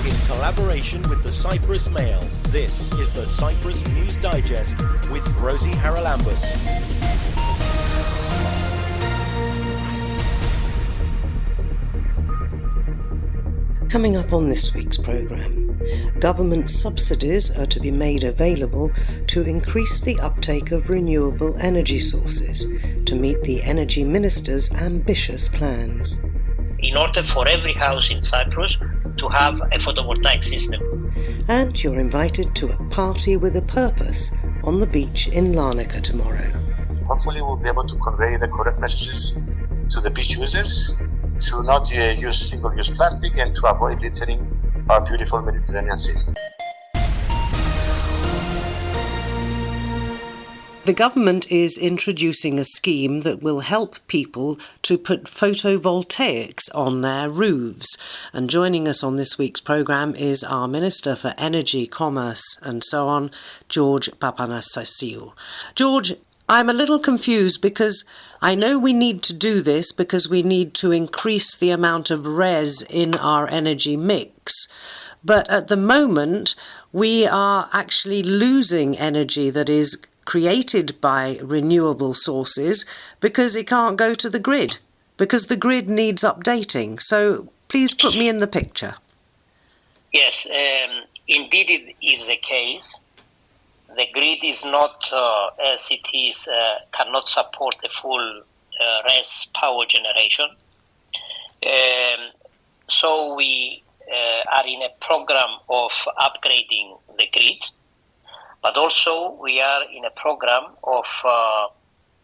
in collaboration with the Cyprus Mail. This is the Cyprus News Digest with Rosie Haralambous. Coming up on this week's programme, government subsidies are to be made available to increase the uptake of renewable energy sources to meet the Energy Minister's ambitious plans. In order for every house in Cyprus to have a photovoltaic system. And you're invited to a party with a purpose on the beach in Larnaca tomorrow. Hopefully we'll be able to convey the correct messages to the beach users to not use single-use plastic and to avoid littering our beautiful Mediterranean Sea. The government is introducing a scheme that will help people to put photovoltaics on their roofs. And joining us on this week's programme is our Minister for Energy, Commerce and so on, George Papanastasiou. George, I'm a little confused because I know we need to do this because we need to increase the amount of RES in our energy mix. But at the moment, we are actually losing energy that is created by renewable sources because it can't go to the grid, because the grid needs updating. So please put me in the picture. Yes, indeed it is the case. The grid is not, as it is, cannot support the full RES power generation. So we are in a program of upgrading the grid, but also we are in a program of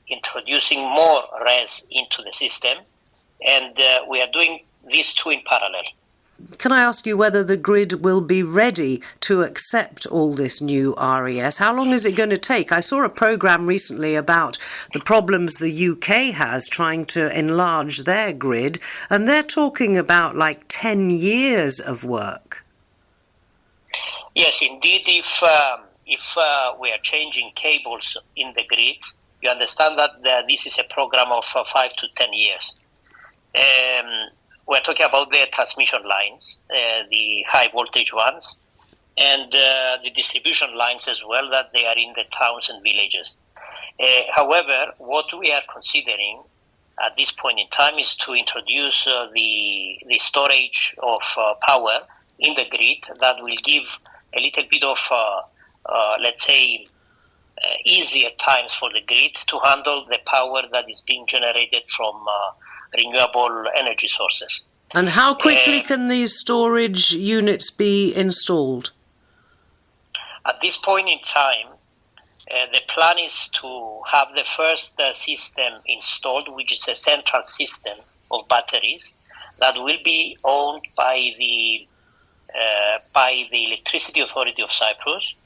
introducing more RES into the system, and we are doing these two in parallel. Can I ask you whether the grid will be ready to accept all this new RES? How long is it going to take? I saw a programme recently about the problems the UK has trying to enlarge their grid, and they're talking about like 10 years of work. Yes, indeed, if we are changing cables in the grid, you understand that this is a program of 5 to 10 years. We're talking about the transmission lines, the high voltage ones, and the distribution lines as well, that they are in the towns and villages. However, what we are considering at this point in time is to introduce the storage of power in the grid that will give a little bit of, let's say, easier times for the grid to handle the power that is being generated from renewable energy sources. And how quickly can these storage units be installed? At this point in time, the plan is to have the first system installed, which is a central system of batteries that will be owned by the Electricity Authority of Cyprus,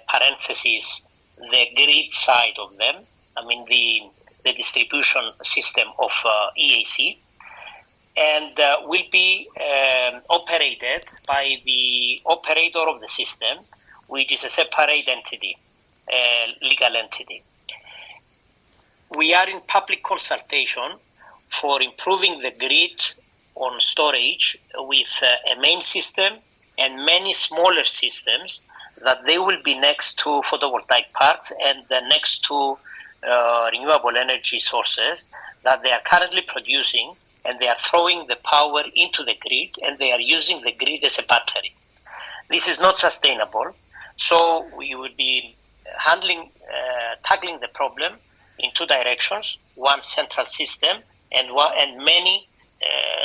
parentheses, the grid side of them, I mean the distribution system of EAC, and will be operated by the operator of the system, which is a separate entity, legal entity. We are in public consultation for improving the grid on storage with a main system and many smaller systems that they will be next to photovoltaic parks and next to renewable energy sources that they are currently producing, and they are throwing the power into the grid and they are using the grid as a battery. This is not sustainable, so we will be tackling the problem in two directions: one central system and many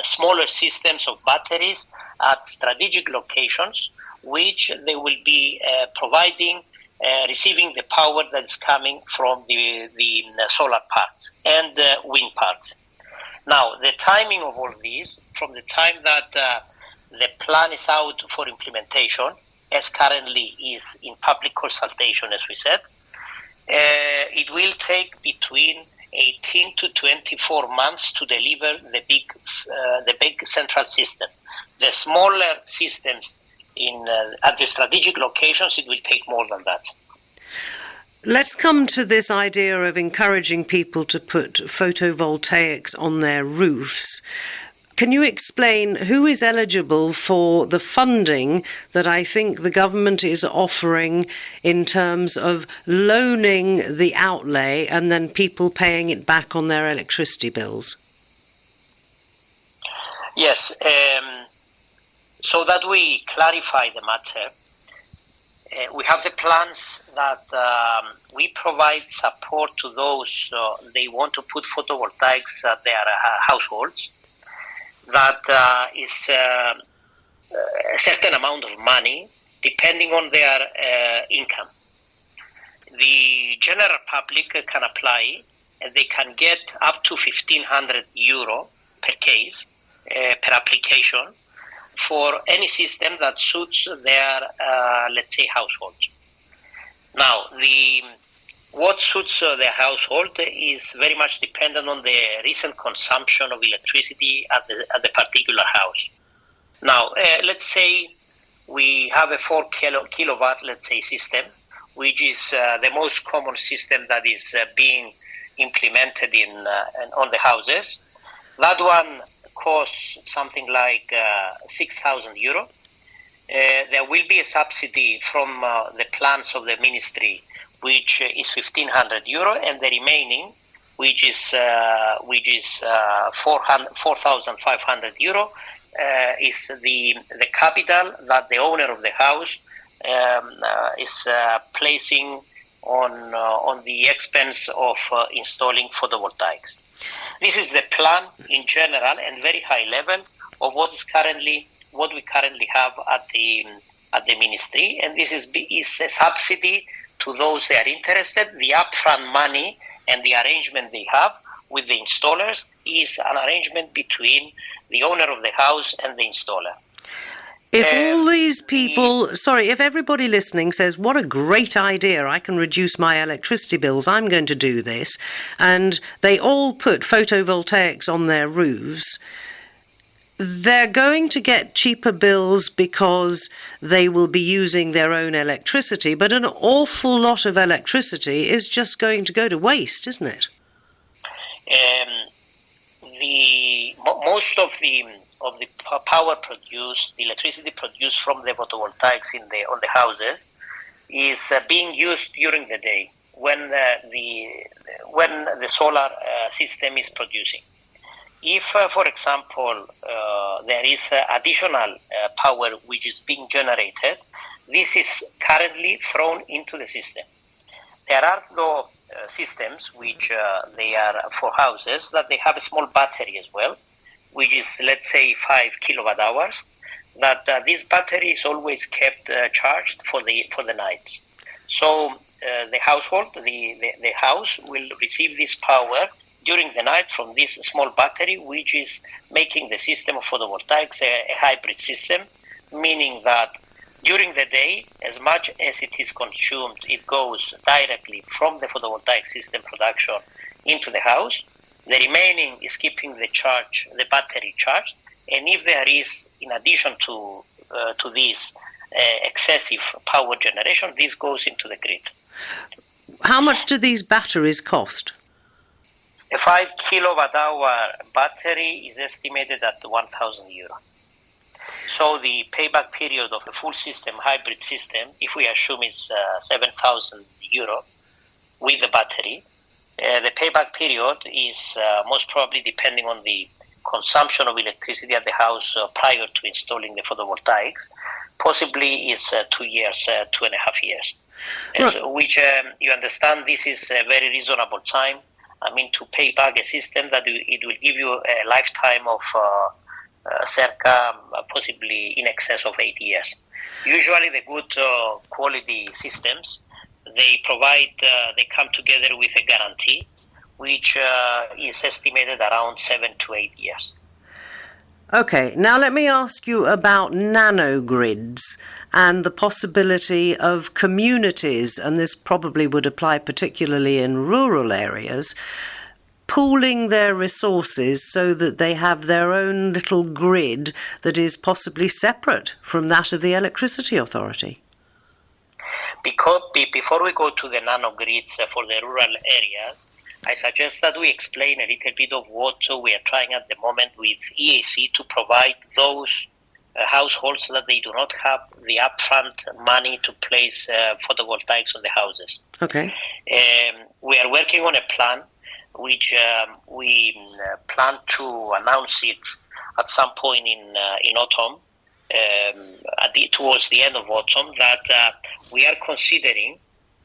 smaller systems of batteries at strategic locations, which they will be receiving the power that is coming from the solar parks and wind parks. Now, the timing of all this, from the time that the plan is out for implementation, as currently is in public consultation, as we said, it will take between 18 to 24 months to deliver the big central system. The smaller systems at the strategic locations, it will take more than that. Let's come to this idea of encouraging people to put photovoltaics on their roofs. Can you explain who is eligible for the funding that I think the government is offering in terms of loaning the outlay and then people paying it back on their electricity bills? Yes, so that we clarify the matter, we have the plans that we provide support to those they want to put photovoltaics at their households. That is a certain amount of money depending on their income. The general public can apply and they can get up to €1,500 per case, per application, for any system that suits their, let's say, household. Now, what suits their household is very much dependent on the recent consumption of electricity at the particular house. Now, let's say we have a 4 kilowatt, let's say, system, which is the most common system that is being implemented on the houses. That one costs something like €6,000. There will be a subsidy from the plans of the ministry, which is €1,500, and the remaining, which is €4,500, is the capital that the owner of the house is placing on the expense of installing photovoltaics. This is the plan in general and very high level of what we currently have at the ministry, and this is a subsidy to those that are interested. The upfront money and the arrangement they have with the installers is an arrangement between the owner of the house and the installer. If all these people, if everybody listening says, what a great idea, I can reduce my electricity bills, I'm going to do this, and they all put photovoltaics on their roofs, they're going to get cheaper bills because they will be using their own electricity, but an awful lot of electricity is just going to go to waste, isn't it? Most of the power produced, the electricity produced from the photovoltaics on the houses, is being used during the day when the solar system is producing. If, for example, there is additional power which is being generated, this is currently thrown into the system. There are though systems which they are for houses that they have a small battery as well, which is, let's say, 5 kilowatt hours. That this battery is always kept charged for the nights. So the household, the house will receive this power during the night from this small battery, which is making the system of photovoltaics a hybrid system, meaning that during the day, as much as it is consumed, it goes directly from the photovoltaic system production into the house. The remaining is keeping the battery charged, and if there is, in addition to this, excessive power generation, this goes into the grid. How much do these batteries cost? A 5 kilowatt hour battery is estimated at €1,000. So the payback period of a full system, hybrid system, if we assume is €7,000 with the battery, the payback period is most probably, depending on the consumption of electricity at the house prior to installing the photovoltaics, possibly is 2 years, 2.5 years. Right. Which you understand, this is a very reasonable time. I mean, to pay back a system that it will give you a lifetime of circa possibly in excess of 8 years. Usually the good quality systems, they come together with a guarantee, which is estimated around 7 to 8 years. Okay, now let me ask you about nanogrids and the possibility of communities, and this probably would apply particularly in rural areas, pooling their resources so that they have their own little grid that is possibly separate from that of the electricity authority. Because before we go to the nanogrids for the rural areas, I suggest that we explain a little bit of what we are trying at the moment with EAC to provide those households that they do not have the upfront money to place photovoltaics on the houses. Okay. We are working on a plan which we plan to announce it at some point in autumn, towards the end of autumn, that we are considering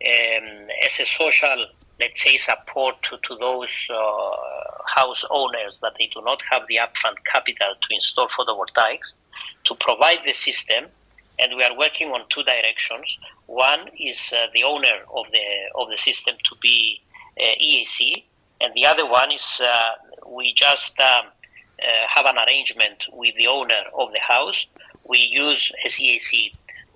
as a social, let's say, support to those house owners that they do not have the upfront capital to install photovoltaics, to provide the system. And we are working on two directions. One is the owner of the system to be EAC, and the other one is we just have an arrangement with the owner of the house. We use as EAC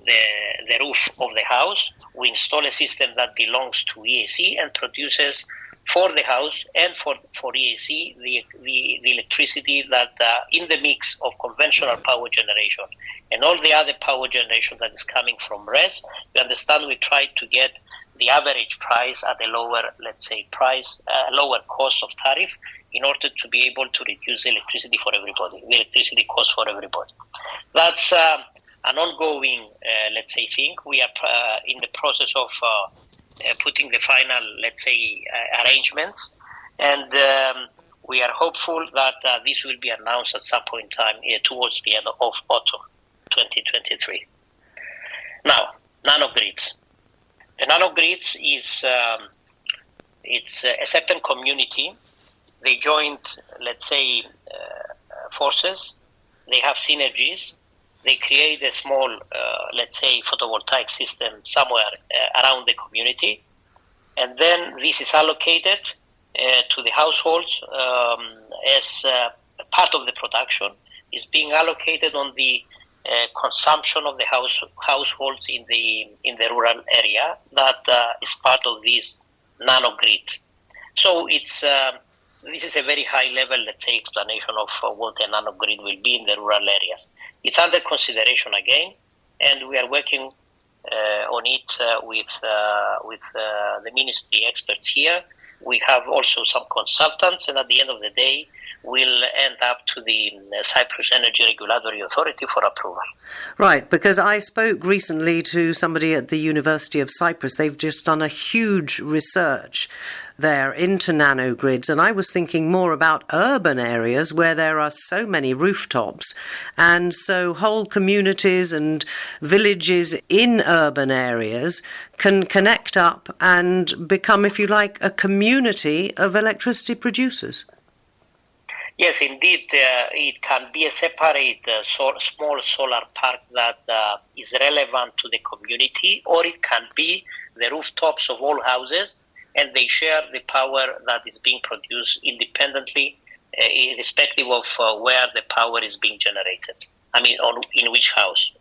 the roof of the house. We install a system that belongs to EAC and produces for the house and for EAC the electricity that in the mix of conventional power generation and all the other power generation that is coming from RES. You understand, we try to get the average price at a lower, let's say, lower cost of tariff in order to be able to reduce electricity for everybody, the electricity cost for everybody. That's an ongoing, let's say, thing. We are in the process of putting the final, let's say, arrangements, and we are hopeful that this will be announced at some point in time towards the end of autumn 2023. Now, nanogrids. The nanogrids is it's a certain community. They joined, let's say, forces. They have synergies. They create a small, let's say, photovoltaic system somewhere around the community. And then this is allocated to the households as part of the production, is being allocated on the consumption of the households in the rural area that is part of this nanogrid. So it's this is a very high level, let's say, explanation of what a nanogrid will be in the rural areas. It's under consideration again, and we are working on it with the ministry experts here. We have also some consultants, and at the end of the day, will end up to the Cyprus Energy Regulatory Authority for approval. Right, because I spoke recently to somebody at the University of Cyprus. They've just done a huge research there into nanogrids, and I was thinking more about urban areas where there are so many rooftops, and so whole communities and villages in urban areas can connect up and become, if you like, a community of electricity producers. Yes, indeed, it can be a separate small solar park that is relevant to the community, or it can be the rooftops of all houses, and they share the power that is being produced independently, irrespective of where the power is being generated. I mean, in which house.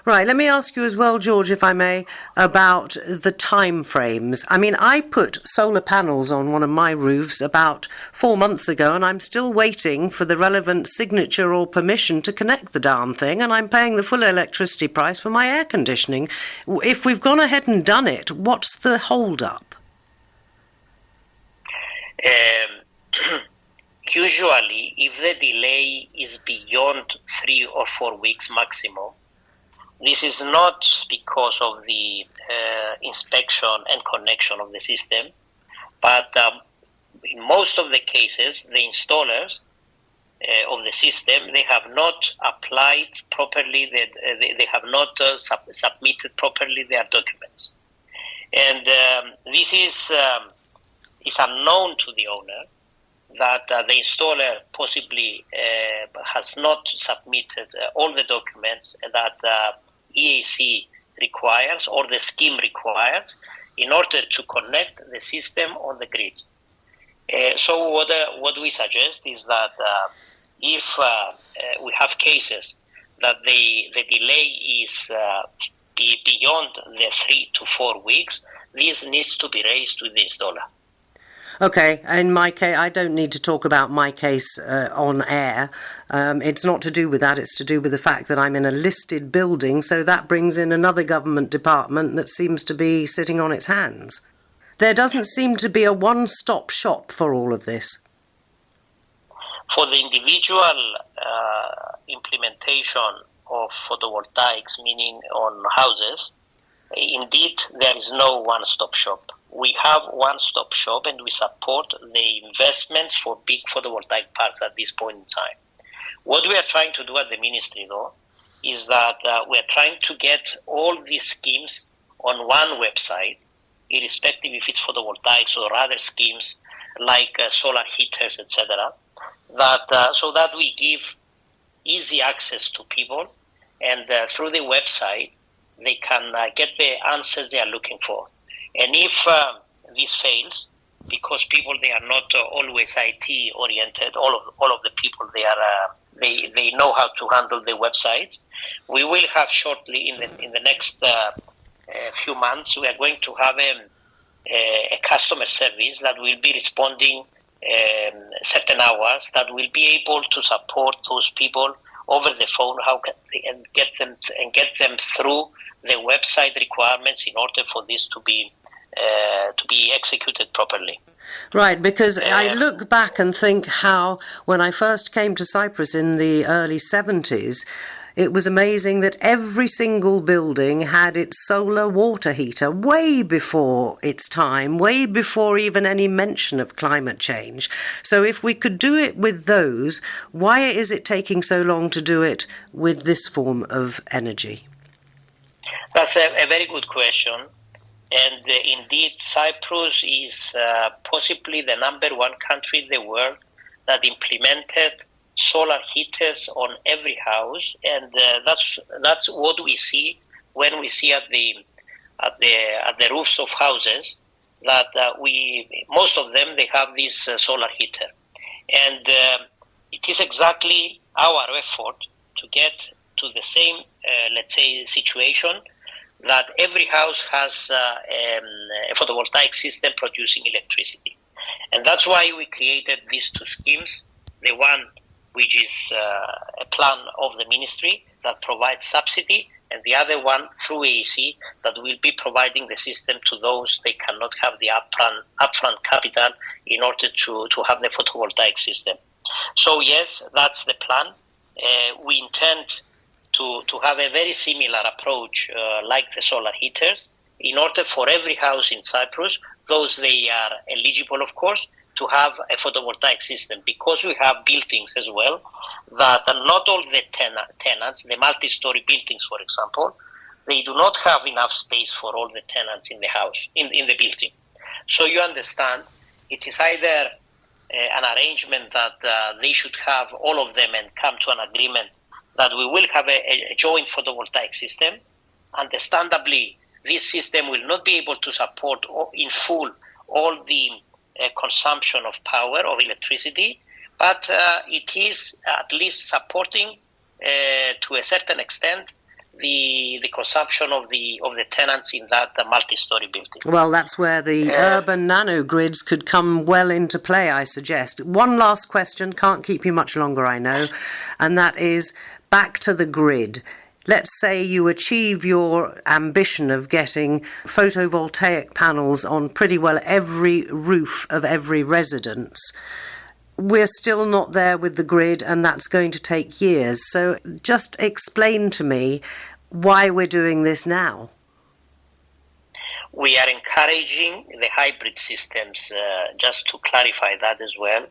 Right, let me ask you as well, George, if I may, about the time frames. I mean, I put solar panels on one of my roofs about 4 months ago, and I'm still waiting for the relevant signature or permission to connect the darn thing, and I'm paying the full electricity price for my air conditioning. If we've gone ahead and done it, what's the hold-up? Usually, if the delay is beyond 3 or 4 weeks maximum, this is not because of the inspection and connection of the system, but in most of the cases, the installers of the system, they have not applied properly, they have not submitted properly their documents. And this is unknown to the owner, that the installer possibly has not submitted all the documents that EAC requires or the scheme requires in order to connect the system on the grid. So what we suggest is that if we have cases that the delay is beyond the 3 to 4 weeks, this needs to be raised with the installer. Okay, in my case, I don't need to talk about my case on air. It's not to do with that, it's to do with the fact that I'm in a listed building, so that brings in another government department that seems to be sitting on its hands. there doesn't seem to be a one-stop shop for all of this. For the individual implementation of photovoltaics, meaning on houses, indeed there is no one-stop shop. We have one-stop shop and we support the investments for big photovoltaic parks at this point in time. What we are trying to do at the ministry, though, is that we are trying to get all these schemes on one website, irrespective if it's photovoltaics or other schemes like solar heaters, etc., so that we give easy access to people, and through the website they can get the answers they are looking for. And if this fails, because people they are not always IT oriented, all of the people they know how to handle the websites. We will have shortly in the next few months, we are going to have a customer service that will be responding certain hours, that will be able to support those people over the phone, and get them through the website requirements in order for this to be executed properly. Right, because I look back and think how when I first came to Cyprus in the early 70s, it was amazing that every single building had its solar water heater way before its time, way before even any mention of climate change. So if we could do it with those, why is it taking so long to do it with this form of energy? That's a very good question. And indeed, Cyprus is possibly the number one country in the world that implemented solar heaters on every house, and that's what we see when we see at the roofs of houses that most of them they have this solar heater, and it is exactly our effort to get to the same let's say situation that every house has a photovoltaic system producing electricity, and that's why we created these two schemes. The one which is a plan of the ministry that provides subsidy, and the other one through AEC that will be providing the system to those they cannot have the upfront capital in order to have the photovoltaic system. So yes, that's the plan. We intend to have a very similar approach like the solar heaters in order for every house in Cyprus, those they are eligible of course, to have a photovoltaic system, because we have buildings as well that not all the tenants, the multi-story buildings for example, they do not have enough space for all the tenants in the house, in the building. So you understand, it is either an arrangement that they should have all of them and come to an agreement that we will have a joint photovoltaic system. Understandably, this system will not be able to support in full all the consumption of power, of electricity, but it is at least supporting to a certain extent the consumption of the tenants in that multi-story building. Well, that's where the urban nanogrids could come well into play, I suggest. One last question, can't keep you much longer, I know, and that is back to the grid. Let's say you achieve your ambition of getting photovoltaic panels on pretty well every roof of every residence. We're still not there with the grid, and that's going to take years. So just explain to me why we're doing this now. We are encouraging the hybrid systems, just to clarify that as well.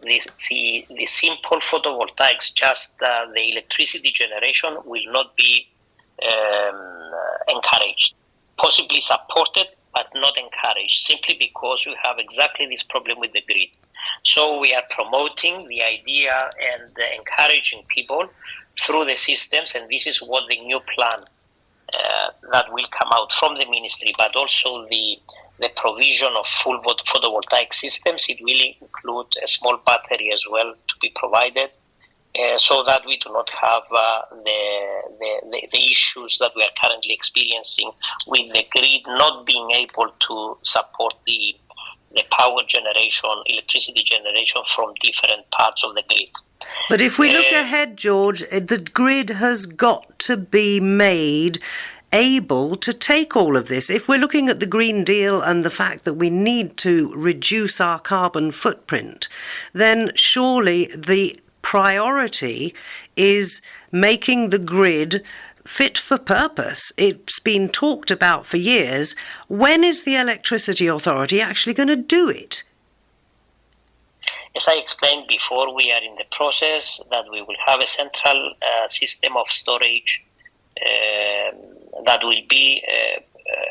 The simple photovoltaics, just the electricity generation will not be encouraged. Possibly supported, but not encouraged, simply because we have exactly this problem with the grid. So we are promoting the idea and encouraging people through the systems, and this is what the new plan that will come out from the ministry, but also the provision of full photovoltaic systems. It will include a small battery as well to be provided, so that we do not have the issues that we are currently experiencing with the grid not being able to support the power generation, electricity generation from different parts of the grid. But if we look ahead, George, the grid has got to be made able to take all of this? If we're looking at the Green Deal and the fact that we need to reduce our carbon footprint, then surely the priority is making the grid fit for purpose. It's been talked about for years. When is the Electricity Authority actually going to do it? As I explained before, we are in the process that we will have a central system of storage that will be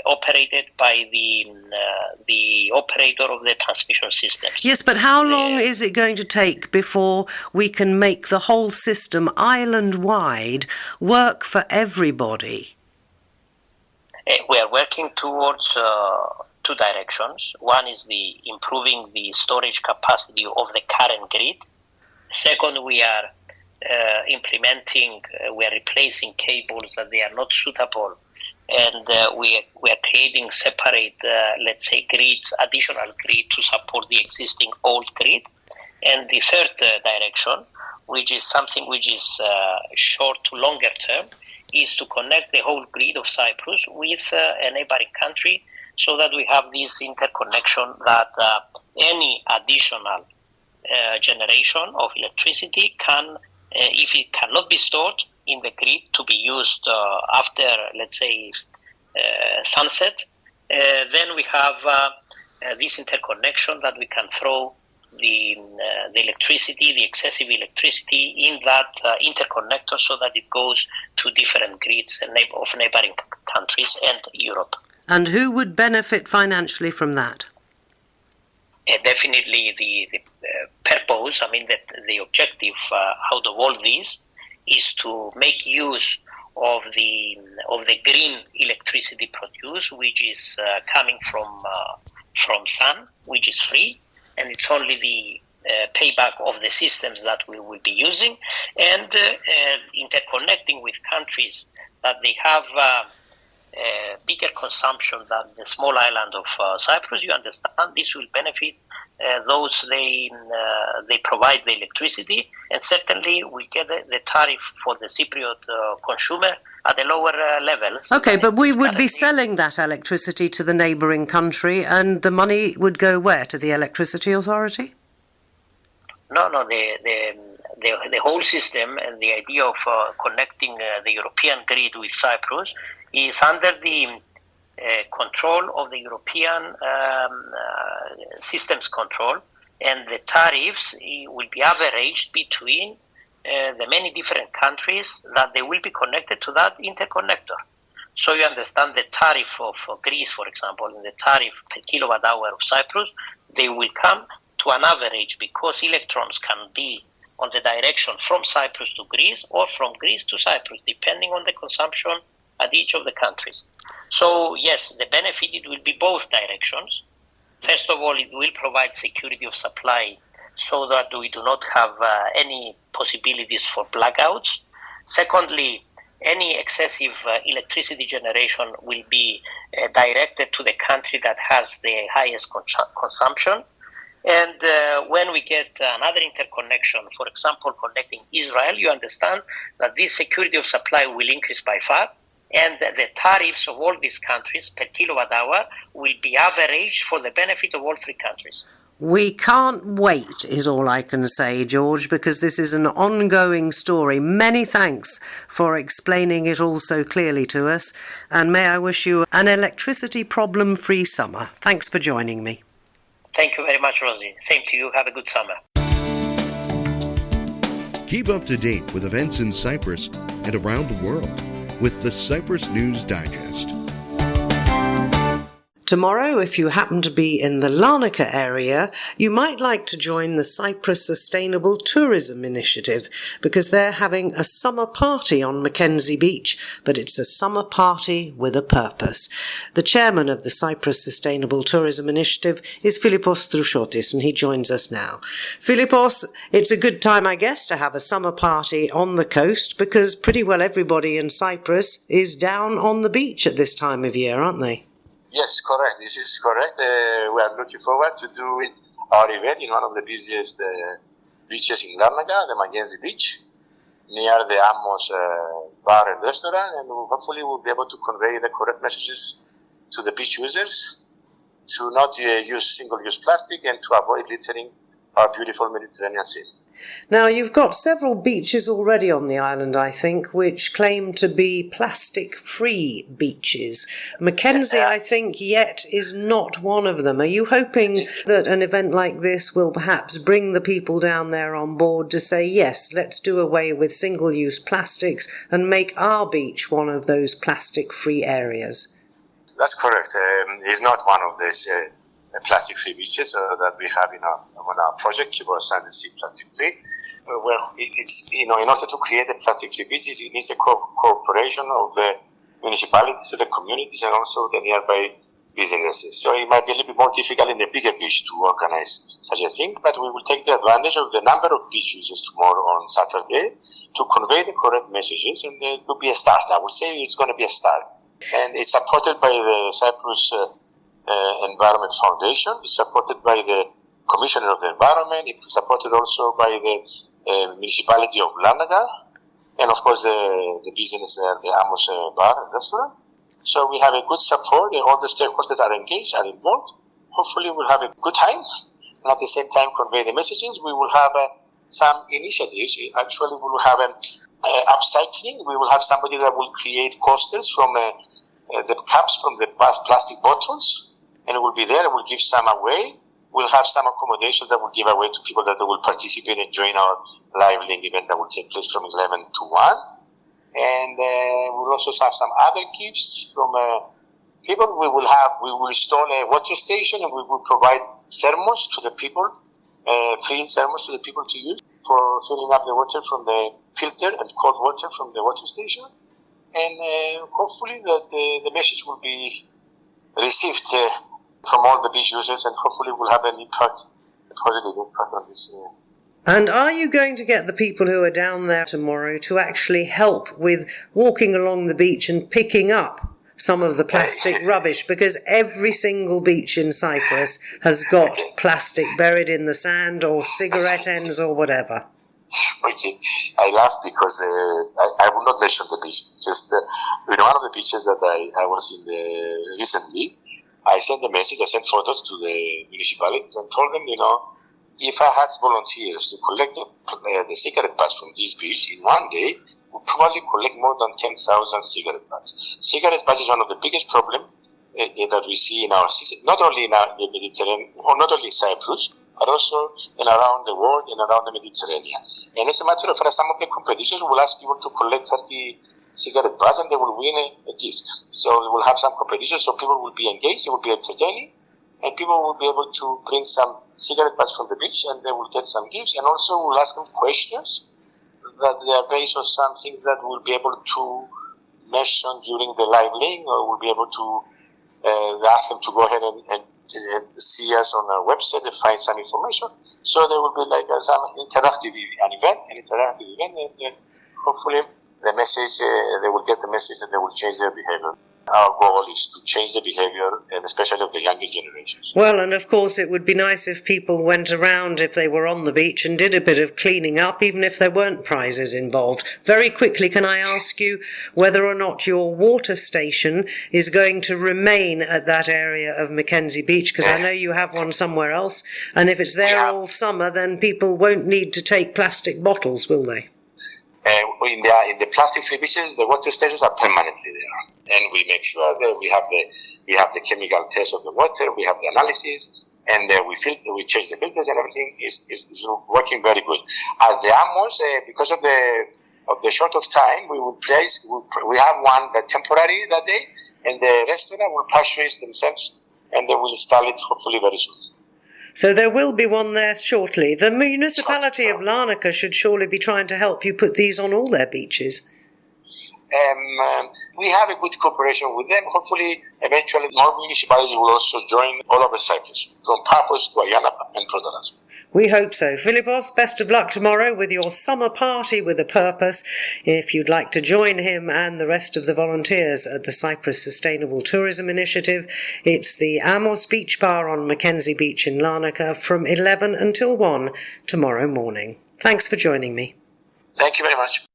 operated by the operator of the transmission systems. Yes, but how long is it going to take before we can make the whole system island-wide work for everybody? We are working towards two directions. One is the improving the storage capacity of the current grid. Second, we are we are replacing cables that they are not suitable, and we are creating separate, let's say, grids, additional grid to support the existing old grid. And the third direction, which is something which is short to longer term, is to connect the whole grid of Cyprus with a neighboring country, so that we have this interconnection that any additional generation of electricity can, if it cannot be stored in the grid to be used after, let's say, sunset, then we have this interconnection that we can throw the electricity, the excessive electricity in that interconnector, so that it goes to different grids of neighboring countries and Europe. And who would benefit financially from that? Definitely the purpose, the objective out of all this is to make use of the green electricity produced, which is coming from sun, which is free, and it's only the payback of the systems that we will be using, and interconnecting with countries that they have bigger consumption than the small island of Cyprus. You understand this will benefit those they provide the electricity, and certainly we get the tariff for the Cypriot consumer at the lower levels. Okay, but we would be selling that electricity to the neighbouring country, and the money would go where? To the Electricity Authority? No, the whole system and the idea of connecting the European grid with Cyprus is under the control of the European systems control, and the tariffs will be averaged between the many different countries that they will be connected to that interconnector. So you understand the tariff of Greece, for example, and the tariff per kilowatt hour of Cyprus, they will come to an average, because electrons can be on the direction from Cyprus to Greece or from Greece to Cyprus, depending on the consumption at each of the countries. So yes, the benefit, it will be both directions. First of all, it will provide security of supply, so that we do not have any possibilities for blackouts. Secondly, any excessive electricity generation will be directed to the country that has the highest consumption. And when we get another interconnection, for example, connecting Israel, you understand that this security of supply will increase by far, and the tariffs of all these countries per kilowatt hour will be averaged for the benefit of all three countries. We can't wait, is all I can say, George, because this is an ongoing story. Many thanks for explaining it all so clearly to us, and may I wish you an electricity problem-free summer. Thanks for joining me. Thank you very much, Rosie. Same to you. Have a good summer. Keep up to date with events in Cyprus and around the world with the Cyprus News Digest. Tomorrow, if you happen to be in the Larnaca area, you might like to join the Cyprus Sustainable Tourism Initiative, because they're having a summer party on Mackenzie Beach, but it's a summer party with a purpose. The chairman of the Cyprus Sustainable Tourism Initiative is Philippos Trouchotis, and he joins us now. Philippos, it's a good time, I guess, to have a summer party on the coast, because pretty well everybody in Cyprus is down on the beach at this time of year, aren't they? Yes, correct. This is correct. We are looking forward to doing our event in one of the busiest beaches in Larnaca, the Mackenzie Beach. near the Amos bar and restaurant, and hopefully we'll be able to convey the correct messages to the beach users to not use single-use plastic and to avoid littering our beautiful Mediterranean Sea. Now, you've got several beaches already on the island, I think, which claim to be plastic-free beaches. Mackenzie, I think, yet is not one of them. Are you hoping that an event like this will perhaps bring the people down there on board to say, yes, let's do away with single-use plastics and make our beach one of those plastic-free areas? That's correct. It's not one of these plastic-free beaches that we have on our project, Cyprus Sand and Sea Plastic-Free. Well, it's in order to create a plastic-free beaches, it needs a cooperation of the municipalities, the communities, and also the nearby businesses. So it might be a little bit more difficult in a bigger beach to organize such a thing, but we will take the advantage of the number of beach users tomorrow on Saturday to convey the correct messages, and it will be a start. I would say it's going to be a start. And it's supported by the Cyprus Environment Foundation. It's supported by the Commissioner of the Environment. It's supported also by the municipality of Larnaca, and of course the business there, the Amos bar and restaurant. So we have a good support. All the stakeholders are engaged, are involved. Hopefully we'll have a good time, and at the same time convey the messages. We will have some initiatives. Actually, we will have upcycling. We will have somebody that will create coasters from the cups from the plastic bottles, and it will be there. It will give some away. We'll have some accommodation that will give away to people that will participate and join our live link event that will take place from 11 to 1. And we'll also have some other gifts from people. We will install a water station, and we will provide thermos to the people, free thermos to the people to use for filling up the water from the filter and cold water from the water station. And hopefully that the message will be received from all the beach users, and hopefully will have an impact, a positive impact on this. And are you going to get the people who are down there tomorrow to actually help with walking along the beach and picking up some of the plastic rubbish? Because every single beach in Cyprus has got plastic buried in the sand or cigarette ends or whatever. Okay, I laugh because I will not mention the beach. Just one of the beaches that I was in recently, I sent a message, I sent photos to the municipalities and told them, if I had volunteers to collect the cigarette butts from this beach in one day, we'll probably collect more than 10,000 cigarette butts. Cigarette butts is one of the biggest problems that we see in our city, not only in the Mediterranean, or not only in Cyprus, but also in around the world and around the Mediterranean. And as a matter of fact, some of the competitions will ask people to collect 30 cigarette butts and they will win a gift. So we will have some competitions, so people will be engaged, it will be entertaining, and people will be able to bring some cigarette butts from the beach and they will get some gifts. And also we'll ask them questions that they are based on some things that we'll be able to mention during the live link, or we'll be able to ask them to go ahead and see us on our website and find some information. So there will be like some interactive event, and hopefully the message, they will get the message and they will change their behavior. Our goal is to change the behavior, and especially of the younger generations. Well, and of course it would be nice if people went around, if they were on the beach, and did a bit of cleaning up, even if there weren't prizes involved. Very quickly, can I ask you whether or not your water station is going to remain at that area of Mackenzie Beach? Because I know you have one somewhere else, and if it's there all summer, then people won't need to take plastic bottles, will they? In the plastic-free beaches, the water stations are permanently there, and we make sure that we have the chemical test of the water, we have the analysis, and we change the filters, and everything is working very good. At the Amos, because of the short of time, we have one temporary that day, and the restaurant will pasturize themselves, and they will install it hopefully very soon. So there will be one there shortly. The municipality of Larnaca should surely be trying to help you put these on all their beaches. We have a good cooperation with them. Hopefully, eventually, more municipalities will also join all over Cyprus, from Paphos to Ayana and Protoras. We hope so. Philippos, best of luck tomorrow with your summer party with a purpose. If you'd like to join him and the rest of the volunteers at the Cyprus Sustainable Tourism Initiative, it's the Amos Beach Bar on Mackenzie Beach in Larnaca from 11 until 1 tomorrow morning. Thanks for joining me. Thank you very much.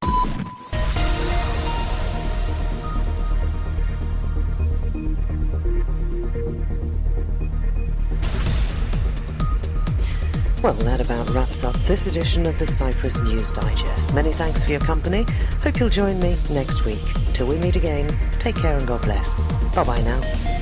Well, that about wraps up this edition of the Cyprus News Digest. Many thanks for your company. Hope you'll join me next week. Till we meet again, take care and God bless. Bye-bye now.